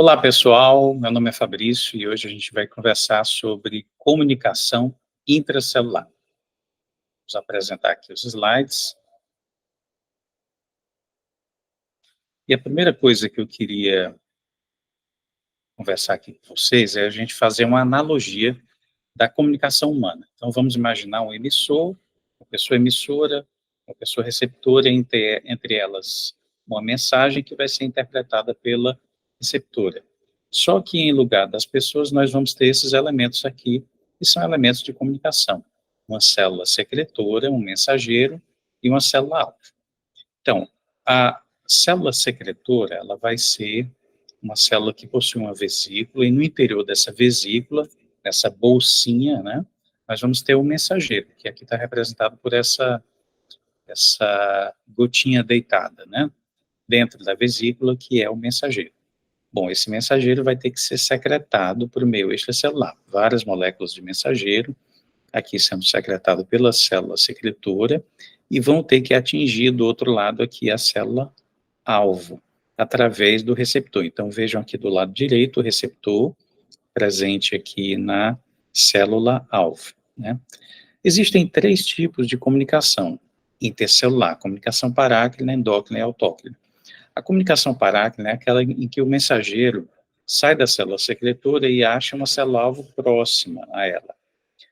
Olá, pessoal. Meu nome é Fabrício e hoje a gente vai conversar sobre comunicação intracelular. Vamos apresentar aqui os slides. E a primeira coisa que eu queria conversar aqui com vocês é a gente fazer uma analogia da comunicação humana. Então, vamos imaginar um emissor, uma pessoa emissora, uma pessoa receptora, entre elas uma mensagem que vai ser interpretada pela receptora. Só que em lugar das pessoas, nós vamos ter esses elementos aqui, que são elementos de comunicação. Uma célula secretora, um mensageiro e uma célula-alvo. Então, a célula secretora, ela vai ser uma célula que possui uma vesícula, e no interior dessa vesícula, essa bolsinha, né, nós vamos ter o mensageiro, que aqui está representado por essa gotinha deitada, né, dentro da vesícula, que é o mensageiro. Bom, esse mensageiro vai ter que ser secretado por meio extracelular. Várias moléculas de mensageiro, aqui sendo secretado pela célula secretora, e vão ter que atingir do outro lado aqui a célula-alvo, através do receptor. Então, vejam aqui do lado direito o receptor, presente aqui na célula-alvo, né? Existem três tipos de comunicação intercelular: comunicação parácrina, endócrina e autócrina. A comunicação parácrina é aquela em que o mensageiro sai da célula secretora e acha uma célula-alvo próxima a ela.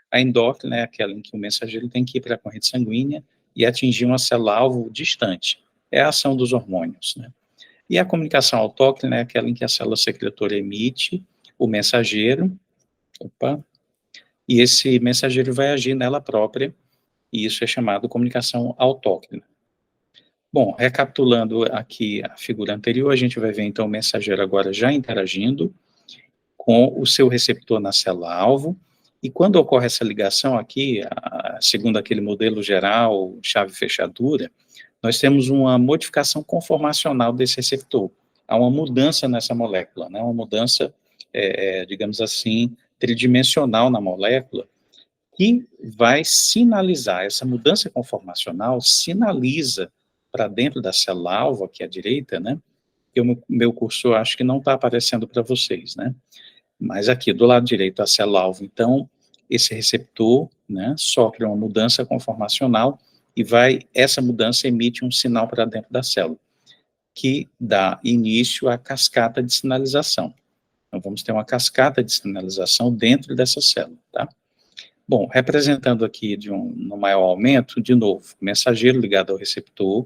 A endócrina é aquela em que o mensageiro tem que ir para a corrente sanguínea e atingir uma célula-alvo distante. É a ação dos hormônios, né? E a comunicação autócrina é aquela em que a célula secretora emite o mensageiro, e esse mensageiro vai agir nela própria, e isso é chamado comunicação autócrina. Bom, recapitulando aqui a figura anterior, a gente vai ver então o mensageiro agora já interagindo com o seu receptor na célula-alvo, e quando ocorre essa ligação aqui, segundo aquele modelo geral, chave-fechadura, nós temos uma modificação conformacional desse receptor. Há uma mudança nessa molécula, né? Uma mudança, digamos assim, tridimensional na molécula, que vai sinalizar, essa mudança conformacional sinaliza para dentro da célula-alvo, aqui à direita, né? Que o meu cursor acho que não está aparecendo para vocês, né? Mas aqui do lado direito a célula-alvo, então, esse receptor, né, sofre uma mudança conformacional e essa mudança emite um sinal para dentro da célula, que dá início à cascata de sinalização. Então, vamos ter uma cascata de sinalização dentro dessa célula, tá? Bom, representando aqui no maior aumento, de novo, mensageiro ligado ao receptor,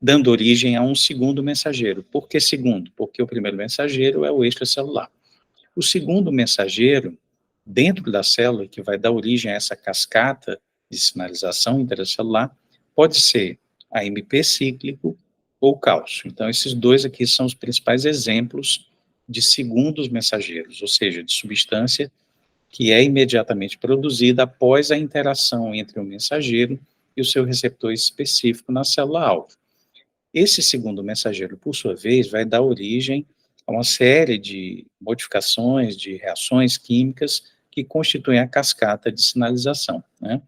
dando origem a um segundo mensageiro. Por que segundo? Porque o primeiro mensageiro é o extracelular. O segundo mensageiro, dentro da célula, que vai dar origem a essa cascata de sinalização intracelular, pode ser AMP cíclico ou cálcio. Então, esses dois aqui são os principais exemplos de segundos mensageiros, ou seja, de substância que é imediatamente produzida após a interação entre o mensageiro e o seu receptor específico na célula-alvo. Esse segundo mensageiro, por sua vez, vai dar origem a uma série de modificações, de reações químicas que constituem a cascata de sinalização, né?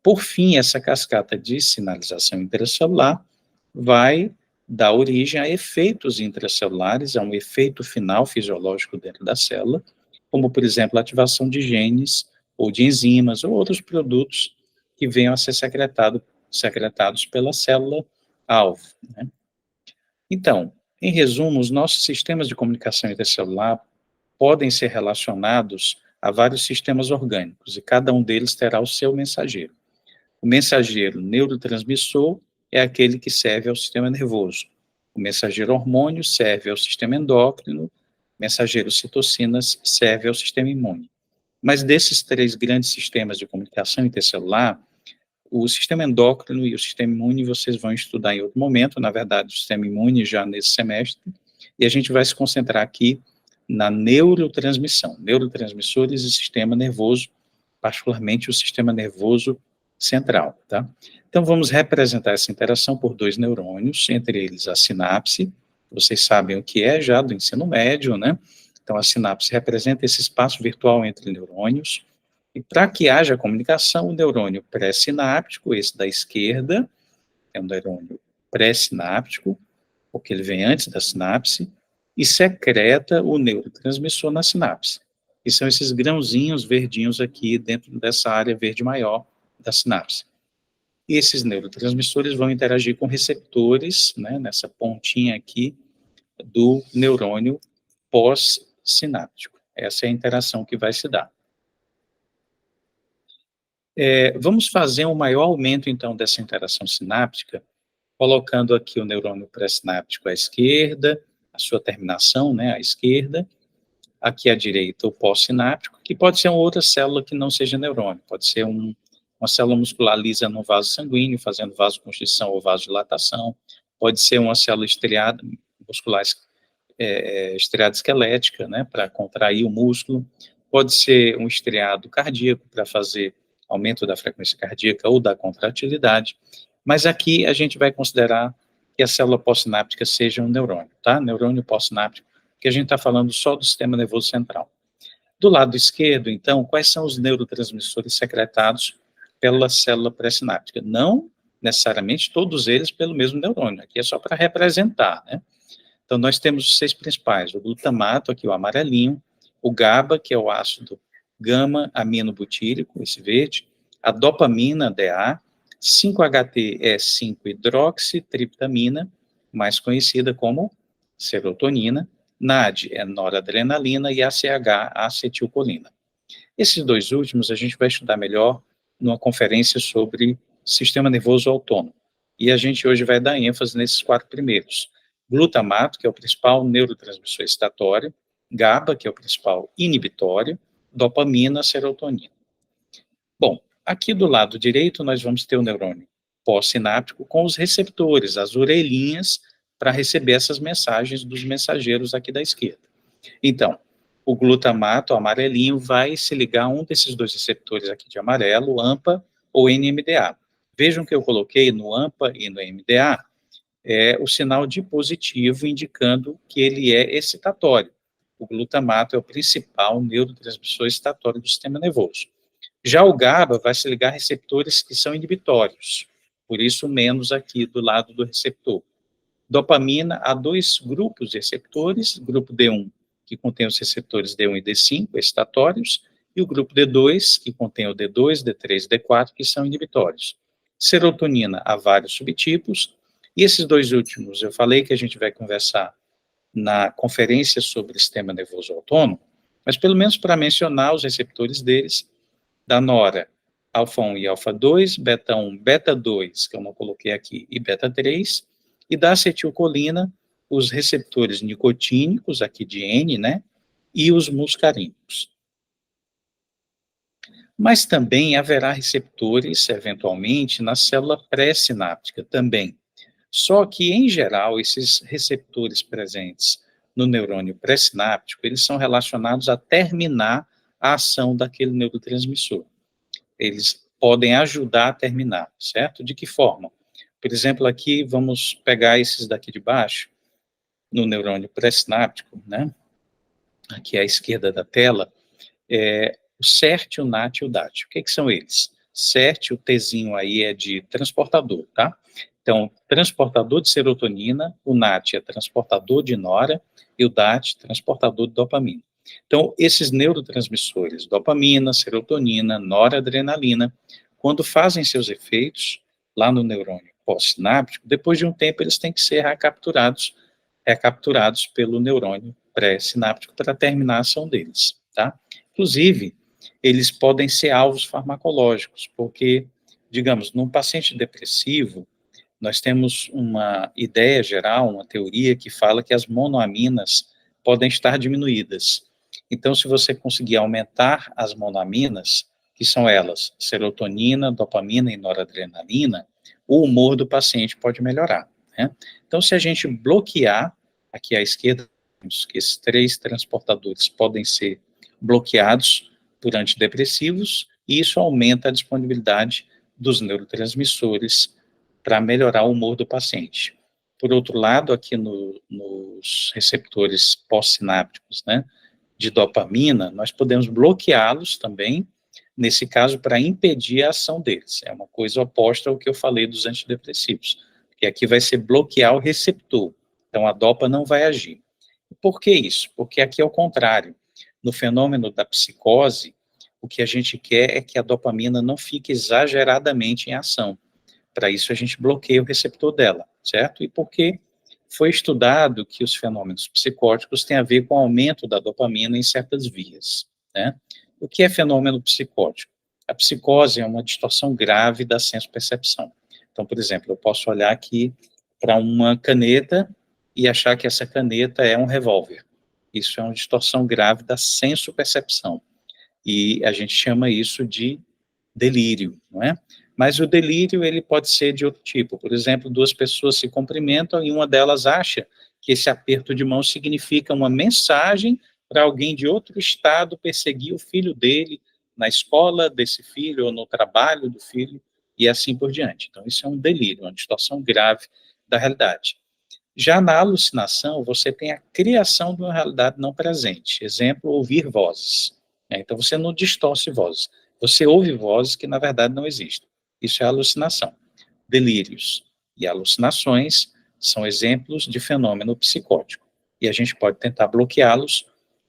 Por fim, essa cascata de sinalização intracelular vai dar origem a efeitos intracelulares, a um efeito final fisiológico dentro da célula, como, por exemplo, a ativação de genes ou de enzimas ou outros produtos que venham a ser secretados pela célula-alvo, né? Então, em resumo, os nossos sistemas de comunicação intercelular podem ser relacionados a vários sistemas orgânicos, e cada um deles terá o seu mensageiro. O mensageiro neurotransmissor é aquele que serve ao sistema nervoso. O mensageiro hormônio serve ao sistema endócrino, o mensageiro citocinas serve ao sistema imune. Mas desses três grandes sistemas de comunicação intercelular, o sistema endócrino e o sistema imune vocês vão estudar em outro momento, na verdade, o sistema imune já nesse semestre, e a gente vai se concentrar aqui na neurotransmissão, neurotransmissores e sistema nervoso, particularmente o sistema nervoso central, tá? Então, vamos representar essa interação por dois neurônios, entre eles a sinapse, vocês sabem o que é já do ensino médio, né? Então, a sinapse representa esse espaço virtual entre neurônios, e para que haja comunicação, o neurônio pré-sináptico, esse da esquerda, é um neurônio pré-sináptico, porque ele vem antes da sinapse, e secreta o neurotransmissor na sinapse. E são esses grãozinhos verdinhos aqui dentro dessa área verde maior da sinapse. E esses neurotransmissores vão interagir com receptores, né, nessa pontinha aqui do neurônio pós-sináptico. Essa é a interação que vai se dar. Vamos fazer um maior aumento, então, dessa interação sináptica, colocando aqui o neurônio pré-sináptico à esquerda, a sua terminação, né, à esquerda, aqui à direita o pós-sináptico, que pode ser uma outra célula que não seja neurônio, pode ser uma célula muscular lisa no vaso sanguíneo, fazendo vasoconstrição ou vasodilatação, pode ser uma célula estriada, muscular estriada esquelética, né, para contrair o músculo, pode ser um estriado cardíaco para fazer aumento da frequência cardíaca ou da contratilidade, mas aqui a gente vai considerar que a célula pós-sináptica seja um neurônio, tá? Neurônio pós-sináptico, que a gente está falando só do sistema nervoso central. Do lado esquerdo, então, quais são os neurotransmissores secretados pela célula pré-sináptica? Não necessariamente todos eles pelo mesmo neurônio, aqui é só para representar, né? Então, nós temos os 6 principais, o glutamato, aqui o amarelinho, o GABA, que é o ácido gama-aminobutírico, esse verde, a dopamina, DA, 5-HT-5-hidroxitriptamina, mais conhecida como serotonina, NAD é noradrenalina e ACH, acetilcolina. Esses dois últimos a gente vai estudar melhor numa conferência sobre sistema nervoso autônomo. E a gente hoje vai dar ênfase nesses 4 primeiros. Glutamato, que é o principal neurotransmissor excitatório, GABA, que é o principal inibitório, dopamina, serotonina. Bom, aqui do lado direito nós vamos ter o neurônio pós-sináptico com os receptores, as orelhinhas, para receber essas mensagens dos mensageiros aqui da esquerda. Então, o glutamato, o amarelinho, vai se ligar a um desses 2 receptores aqui de amarelo, o AMPA ou NMDA. Vejam que eu coloquei no AMPA e no NMDA o sinal de positivo, indicando que ele é excitatório. O glutamato é o principal neurotransmissor excitatório do sistema nervoso. Já o GABA vai se ligar a receptores que são inibitórios, por isso menos aqui do lado do receptor. Dopamina, há 2 grupos de receptores, grupo D1, que contém os receptores D1 e D5, excitatórios, e o grupo D2, que contém o D2, D3 e D4, que são inibitórios. Serotonina, há vários subtipos, e esses 2 últimos, eu falei que a gente vai conversar na conferência sobre sistema nervoso autônomo, mas pelo menos para mencionar os receptores deles, da nora, alfa 1 e alfa 2, beta 1, beta 2, que eu não coloquei aqui, e beta 3, e da acetilcolina, os receptores nicotínicos, aqui de N, né, e os muscarínicos. Mas também haverá receptores, eventualmente, na célula pré-sináptica também. Só que, em geral, esses receptores presentes no neurônio pré-sináptico, eles são relacionados a terminar a ação daquele neurotransmissor. Eles podem ajudar a terminar, certo? De que forma? Por exemplo, aqui, vamos pegar esses daqui de baixo, no neurônio pré-sináptico, né? Aqui à esquerda da tela, o CERT, o NAT e o DAT. O que são eles? CERT, o Tzinho aí é de transportador, tá? Então, transportador de serotonina, o NAT é transportador de nora, e o DAT, transportador de dopamina. Então, esses neurotransmissores, dopamina, serotonina, noradrenalina, quando fazem seus efeitos lá no neurônio pós-sináptico, depois de um tempo eles têm que ser recapturados pelo neurônio pré-sináptico para terminar a ação deles, tá? Inclusive, eles podem ser alvos farmacológicos, porque, digamos, num paciente depressivo, nós temos uma ideia geral, uma teoria que fala que as monoaminas podem estar diminuídas. Então, se você conseguir aumentar as monoaminas, que são elas, serotonina, dopamina e noradrenalina, o humor do paciente pode melhorar, né? Então, se a gente bloquear, aqui à esquerda, que esses 3 transportadores podem ser bloqueados por antidepressivos, e isso aumenta a disponibilidade dos neurotransmissores para melhorar o humor do paciente. Por outro lado, aqui nos receptores pós-sinápticos, né, de dopamina, nós podemos bloqueá-los também, nesse caso, para impedir a ação deles. É uma coisa oposta ao que eu falei dos antidepressivos, que aqui vai ser bloquear o receptor, então a dopa não vai agir. Por que isso? Porque aqui é o contrário. No fenômeno da psicose, o que a gente quer é que a dopamina não fique exageradamente em ação. Para isso, a gente bloqueia o receptor dela, certo? E porque foi estudado que os fenômenos psicóticos têm a ver com o aumento da dopamina em certas vias, né? O que é fenômeno psicótico? A psicose é uma distorção grave da senso-percepção. Então, por exemplo, eu posso olhar aqui para uma caneta e achar que essa caneta é um revólver. Isso é uma distorção grave da senso-percepção. E a gente chama isso de delírio, não é? Mas o delírio, ele pode ser de outro tipo. Por exemplo, duas pessoas se cumprimentam e uma delas acha que esse aperto de mão significa uma mensagem para alguém de outro estado perseguir o filho dele na escola desse filho ou no trabalho do filho e assim por diante. Então, isso é um delírio, uma distorção grave da realidade. Já na alucinação, você tem a criação de uma realidade não presente. Exemplo, ouvir vozes. Então, você não distorce vozes. Você ouve vozes que, na verdade, não existem. Isso é alucinação. Delírios e alucinações são exemplos de fenômeno psicótico. E a gente pode tentar bloqueá-los,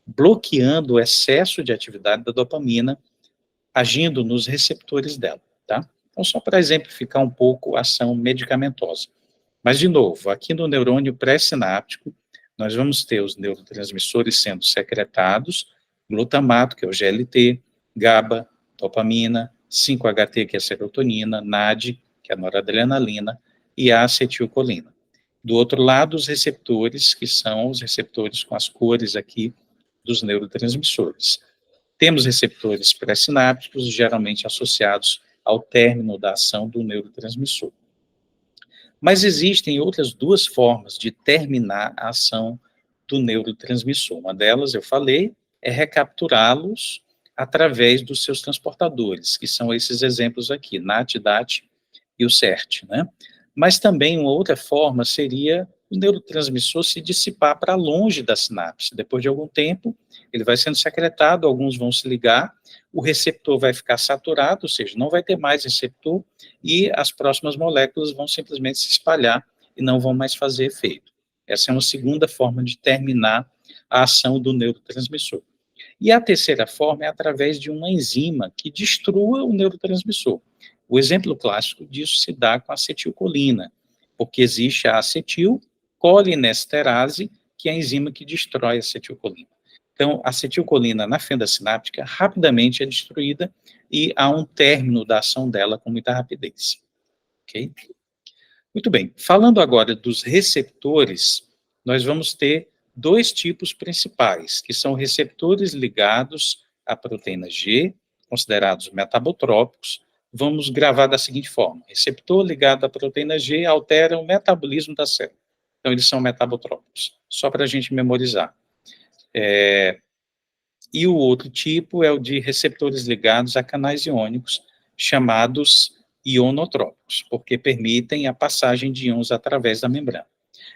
bloqueando o excesso de atividade da dopamina, agindo nos receptores dela, tá? Então, só para exemplificar um pouco a ação medicamentosa. Mas, de novo, aqui no neurônio pré-sináptico, nós vamos ter os neurotransmissores sendo secretados, glutamato, que é o GLT, GABA, dopamina, 5-HT, que é a serotonina, NAD, que é a noradrenalina, e a acetilcolina. Do outro lado, os receptores, que são os receptores com as cores aqui dos neurotransmissores. Temos receptores pré-sinápticos, geralmente associados ao término da ação do neurotransmissor. Mas existem outras duas formas de terminar a ação do neurotransmissor. Uma delas, eu falei, é recapturá-los através dos seus transportadores, que são esses exemplos aqui, NAT, DAT e o CERT, né? Mas também uma outra forma seria o neurotransmissor se dissipar para longe da sinapse. Depois de algum tempo, ele vai sendo secretado, alguns vão se ligar, o receptor vai ficar saturado, ou seja, não vai ter mais receptor, e as próximas moléculas vão simplesmente se espalhar e não vão mais fazer efeito. Essa é uma segunda forma de terminar a ação do neurotransmissor. E a terceira forma é através de uma enzima que destrua o neurotransmissor. O exemplo clássico disso se dá com a acetilcolina, porque existe a acetilcolinesterase, que é a enzima que destrói a acetilcolina. Então, a acetilcolina na fenda sináptica rapidamente é destruída e há um término da ação dela com muita rapidez. Ok? Muito bem. Falando agora dos receptores, nós vamos ter dois tipos principais, que são receptores ligados à proteína G, considerados metabotrópicos. Vamos gravar da seguinte forma: receptor ligado à proteína G altera o metabolismo da célula. Então, eles são metabotrópicos, só para a gente memorizar. E o outro tipo é o de receptores ligados a canais iônicos, chamados ionotrópicos, porque permitem a passagem de íons através da membrana.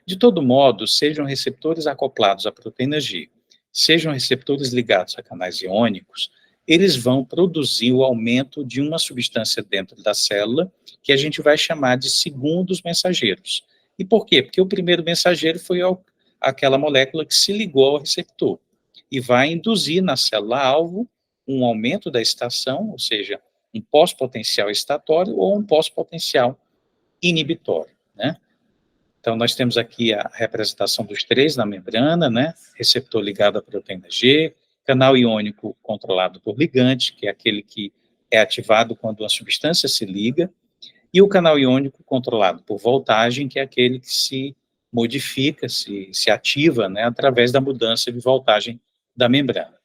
De todo modo, sejam receptores acoplados à proteína G, sejam receptores ligados a canais iônicos, eles vão produzir o aumento de uma substância dentro da célula, que a gente vai chamar de segundos mensageiros. E por quê? Porque o primeiro mensageiro foi aquela molécula que se ligou ao receptor e vai induzir na célula-alvo um aumento da estação, ou seja, um pós-potencial estatório ou um pós-potencial inibitório, né? Então, nós temos aqui a representação dos três na membrana, né? Receptor ligado à proteína G, canal iônico controlado por ligante, que é aquele que é ativado quando a substância se liga, e o canal iônico controlado por voltagem, que é aquele que se modifica, se ativa, né, através da mudança de voltagem da membrana.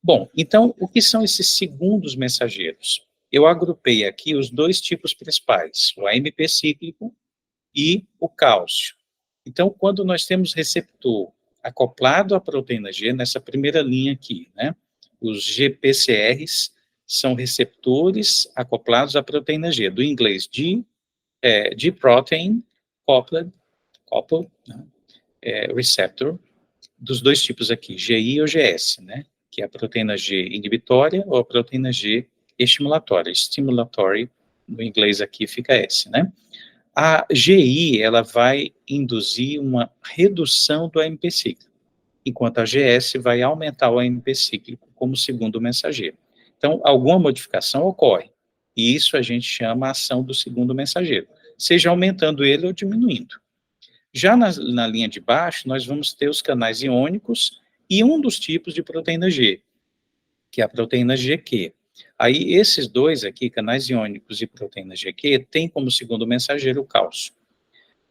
Bom, então, o que são esses segundos mensageiros? Eu agrupei aqui os dois tipos principais, o AMP cíclico e o cálcio. Então, quando nós temos receptor acoplado à proteína G, nessa primeira linha aqui, né, os GPCRs são receptores acoplados à proteína G, do inglês G-protein coupled, né, receptor, dos dois tipos aqui, GI ou GS, né, que é a proteína G inibitória ou a proteína G estimulatória. Stimulatory, no inglês aqui fica S, né. A GI, ela vai induzir uma redução do AMP cíclico. enquanto a GS vai aumentar o AMP cíclico como segundo mensageiro. Então, alguma modificação ocorre, e isso a gente chama a ação do segundo mensageiro, seja aumentando ele ou diminuindo. Já na linha de baixo, nós vamos ter os canais iônicos e um dos tipos de proteína G, que é a proteína GQ. Aí, esses dois aqui, canais iônicos e proteína GQ, têm como segundo mensageiro o cálcio.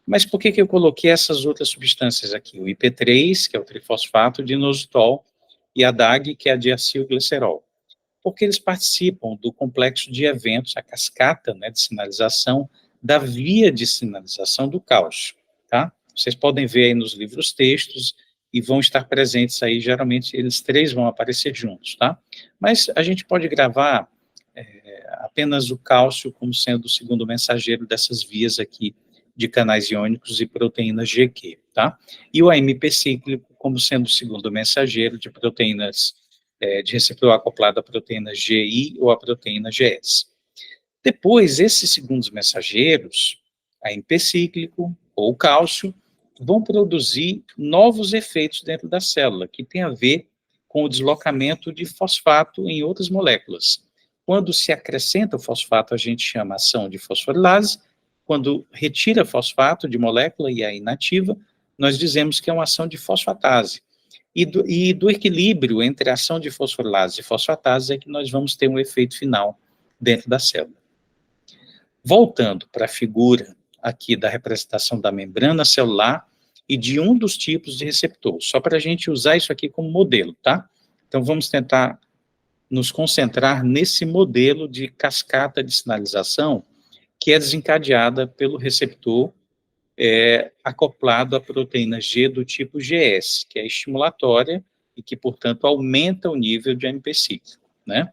Mas por que eu coloquei essas outras substâncias aqui? O IP3, que é o trifosfato de inositol, e a DAG, que é a diacilglicerol. Porque eles participam do complexo de eventos, a cascata, né, de sinalização, da via de sinalização do cálcio, tá? Vocês podem ver aí nos livros textos, e vão estar presentes aí, geralmente eles três vão aparecer juntos, tá? Mas a gente pode gravar apenas o cálcio como sendo o segundo mensageiro dessas vias aqui, de canais iônicos e proteínas GQ, tá? E o AMP cíclico como sendo o segundo mensageiro de proteínas, de receptor acoplado à proteína GI ou à proteína GS. Depois, esses segundos mensageiros, AMP cíclico ou cálcio, vão produzir novos efeitos dentro da célula, que tem a ver com o deslocamento de fosfato em outras moléculas. Quando se acrescenta o fosfato, a gente chama ação de fosforilase. Quando retira fosfato de molécula e é inativa, nós dizemos que é uma ação de fosfatase. E do equilíbrio entre a ação de fosforilase e fosfatase é que nós vamos ter um efeito final dentro da célula. Voltando para a figura aqui da representação da membrana celular e de um dos tipos de receptor, só para a gente usar isso aqui como modelo, tá? Então, vamos tentar nos concentrar nesse modelo de cascata de sinalização que é desencadeada pelo receptor acoplado à proteína G do tipo GS, que é estimulatória e que, portanto, aumenta o nível de AMP cíclico, né?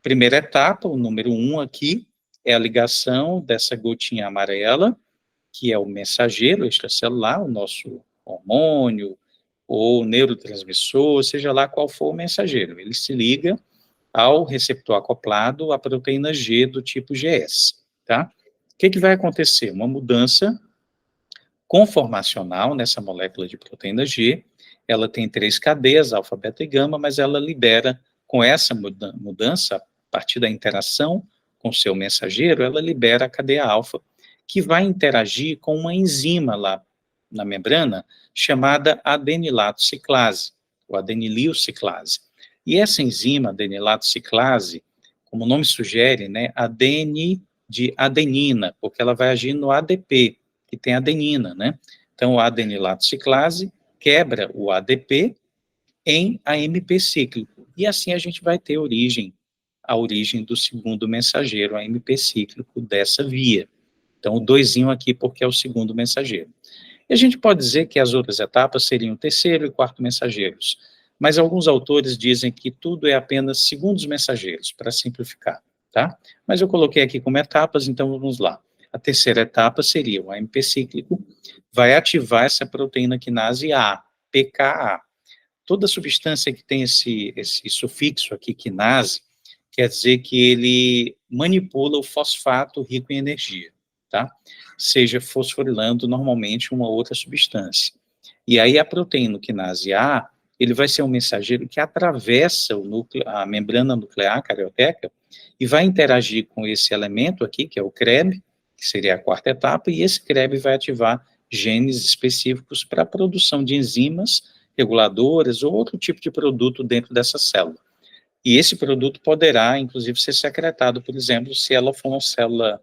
Primeira etapa, o número 1 aqui, é a ligação dessa gotinha amarela, que é o mensageiro extracelular, o nosso hormônio ou neurotransmissor, seja lá qual for o mensageiro. Ele se liga ao receptor acoplado à proteína G do tipo GS, tá? O que vai acontecer? Uma mudança conformacional nessa molécula de proteína G, ela tem 3 cadeias, alfa, beta e gama, mas ela libera, com essa mudança, a partir da interação com seu mensageiro, ela libera a cadeia alfa, que vai interagir com uma enzima lá na membrana, chamada adenilato ciclase, ou adenilil ciclase. E essa enzima, adenilato ciclase, como o nome sugere, né, adene de adenina, porque ela vai agir no ADP, que tem adenina, né? Então, o adenilato ciclase quebra o ADP em AMP cíclico, e assim a gente vai ter a origem do segundo mensageiro, AMP cíclico dessa via. Então, o 2 aqui, porque é o segundo mensageiro. E a gente pode dizer que as outras etapas seriam o terceiro e quarto mensageiros, mas alguns autores dizem que tudo é apenas segundos mensageiros, para simplificar, tá? Mas eu coloquei aqui como etapas, então vamos lá. A terceira etapa seria o AMP cíclico, vai ativar essa proteína quinase A, PKA. Toda substância que tem esse sufixo aqui, quinase, quer dizer que ele manipula o fosfato rico em energia, tá? Seja fosforilando normalmente uma outra substância. E aí a proteína quinase A, ele vai ser um mensageiro que atravessa a membrana nuclear carioteca e vai interagir com esse elemento aqui, que é o CREB, que seria a quarta etapa, e esse CREB vai ativar genes específicos para a produção de enzimas reguladoras ou outro tipo de produto dentro dessa célula. E esse produto poderá, inclusive, ser secretado, por exemplo, se ela for uma célula,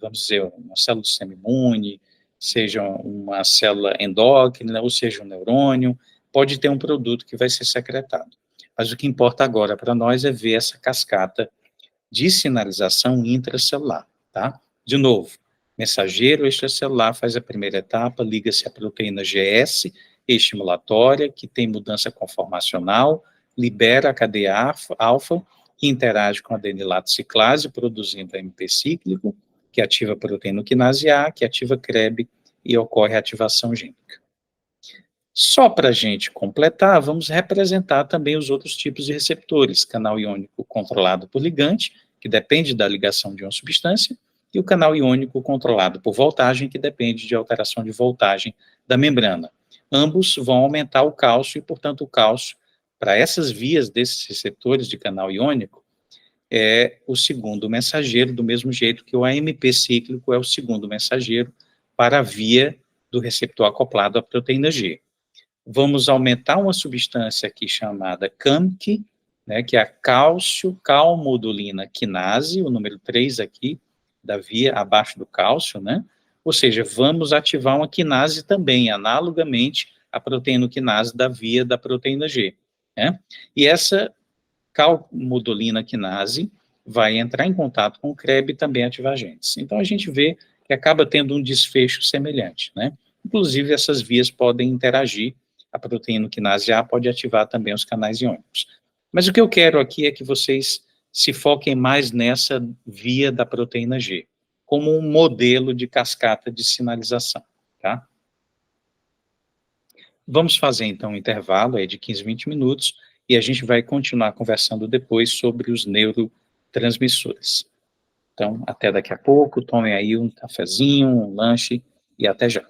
vamos dizer, uma célula do sistema imune, seja uma célula endócrina, ou seja um neurônio, pode ter um produto que vai ser secretado. Mas o que importa agora para nós é ver essa cascata de sinalização intracelular, tá? De novo, mensageiro extracelular faz a primeira etapa, liga-se à proteína GS, estimulatória, que tem mudança conformacional, libera a cadeia alfa, que interage com a adenilato ciclase, produzindo AMP cíclico, que ativa a proteína quinase A, que ativa CREB e ocorre a ativação gênica. Só para a gente completar, vamos representar também os outros tipos de receptores, canal iônico controlado por ligante, que depende da ligação de uma substância, e o canal iônico controlado por voltagem, que depende de alteração de voltagem da membrana. ambos vão aumentar o cálcio e, portanto, o cálcio, para essas vias desses receptores de canal iônico, é o segundo mensageiro, do mesmo jeito que o AMP cíclico é o segundo mensageiro para a via do receptor acoplado à proteína G. Vamos aumentar uma substância aqui chamada CAMQ, né, que é a cálcio-calmodulina quinase, o número 3 aqui, da via abaixo do cálcio, né? Ou seja, vamos ativar uma quinase também, analogamente à proteína quinase da via da proteína G, né? E essa calmodulina quinase vai entrar em contato com o CREB e também ativar agentes. Então, a gente vê que acaba tendo um desfecho semelhante, né? Inclusive, essas vias podem interagir, a proteína quinase A pode ativar também os canais iônicos. Mas o que eu quero aqui é que vocês se foquem mais nessa via da proteína G, como um modelo de cascata de sinalização, tá? Vamos fazer, então, um intervalo aí de 15, 20 minutos, e a gente vai continuar conversando depois sobre os neurotransmissores. Então, até daqui a pouco, tomem aí um cafezinho, um lanche, e até já.